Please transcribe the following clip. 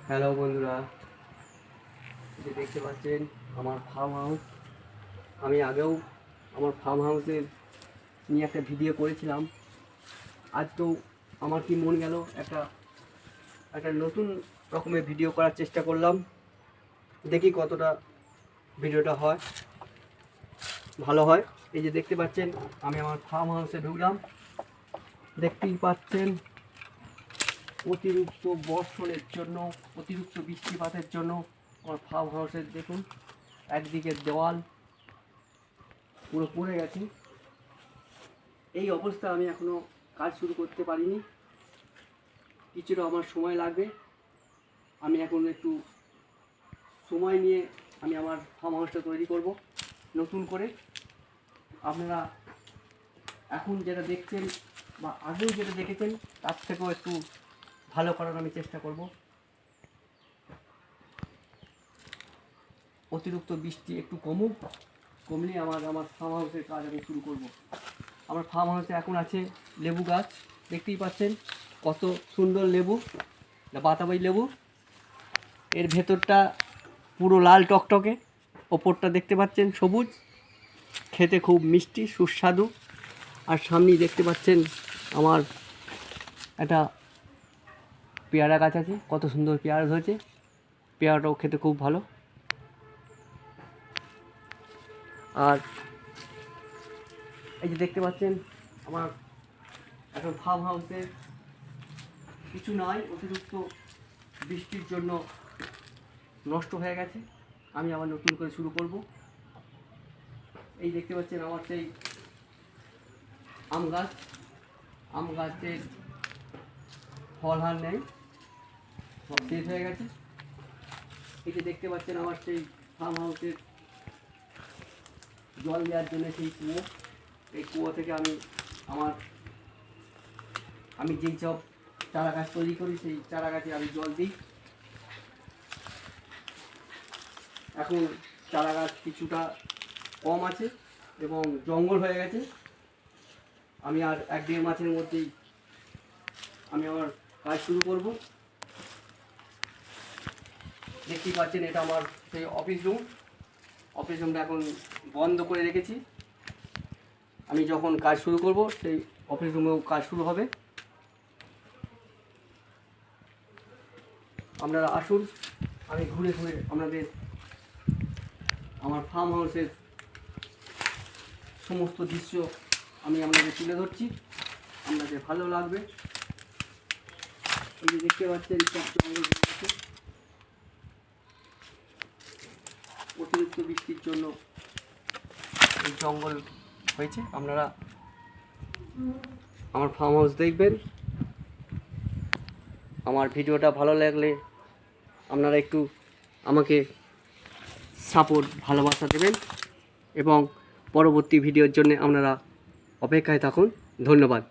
Hello বন্ধুরা, যে দেখতে পাচ্ছেন আমার ফার্ম হাউস। আমি আগেও আমার ফার্ম হাউসের নিয়ে একটা ভিডিও করেছিলাম। আজকেও আমার কি মন গেল একটা একটা নতুন রকমের ভিডিও করার চেষ্টা করলাম। দেখি কতটা ভিডিওটা হয়, ভালো হয়। এই যে দেখতে পাচ্ছেন আমি আমার ফার্ম হাউসে ঢুকলাম। দেখতেই পাচ্ছেন অতিরিক্ত বর্ষণের জন্য, অতিরিক্ত বৃষ্টিপাতের জন্য আমার ফার্ম হাউসের দেখুন একদিকে দেওয়াল পুরো পড়ে গেছে। এই অবস্থা আমি এখনও কাজ শুরু করতে পারিনি, কিছুটা আমার সময় লাগবে। আমি এখন একটু সময় নিয়ে আমি আমার ফার্ম হাউসটা তৈরি করব নতুন করে। আপনারা এখন যেটা দেখছেন বা আগেও যেটা দেখেছেন তার থেকেও একটু ভালো করার আমি চেষ্টা করব। অতিরিক্ত বৃষ্টি একটু কমলে আমার ফার্ম হাউসের কাজ আমি শুরু করব। আমার ফার্ম হাউসে এখন আছে লেবু গাছ, দেখতেই পাচ্ছেন কত সুন্দর লেবু, বাতাবি লেবু। এর ভেতরটা পুরো লাল টকটকে, ওপরটা দেখতে পাচ্ছেন সবুজ, খেতে খুব মিষ্টি সুস্বাদু। আর সামনেই দেখতে পাচ্ছেন আমার একটা পেয়ারা গাছ আছে, কত সুন্দর পেয়ারা ধরেছে। পেয়ারাটাও খেতে খুব ভালো। আর এই যে দেখতে পাচ্ছেন আমার এখন ফার্ম হাউসে কিছু নয়, অতিরিক্ত বৃষ্টির জন্য নষ্ট হয়ে গেছে। আমি আবার নতুন করে শুরু করব। এই দেখতে পাচ্ছেন আমার সেই আম গাছের ফল আর নেই, সব শেষ হয়ে গেছে। এই যে দেখতে পাচ্ছেন আমার সেই ফার্ম হাউসের জল দেওয়ার জন্য সেই কুয়ো, এই কুয়ো থেকে আমি যেই সব চারা গাছ তৈরি করি সেই চারা গাছে আমি জল দিই। এখন চারা গাছ কিছুটা কম আছে এবং জঙ্গল হয়ে গেছে। আমি আর 1-1.5 মাসের মধ্যেই আমি আমার কাজ শুরু করব। দেখতেই পাচ্ছেন এটা আমার সেই অফিস রুমটা এখন বন্ধ করে রেখেছি। আমি যখন কাজ শুরু করব সেই অফিস রুমেও কাজ শুরু হবে। আপনারা আসুন, আমি ঘুরে ঘুরে আপনাদের আমার ফার্ম হাউসের সমস্ত দৃশ্য আমি আপনাদের তুলে ধরছি, আপনাদের ভালো লাগবে। এই যে দেখতে পাচ্ছেন অতিরিক্ত বৃষ্টির জন্য এই জঙ্গল হয়েছে। আপনারা আমার ফার্ম হাউস দেখবেন। আমার ভিডিওটা ভালো লাগলে আপনারা একটু আমাকে সাপোর্ট ভালোবাসা দেবেন এবং পরবর্তী ভিডিওর জন্য আপনারা অপেক্ষায় থাকুন। ধন্যবাদ।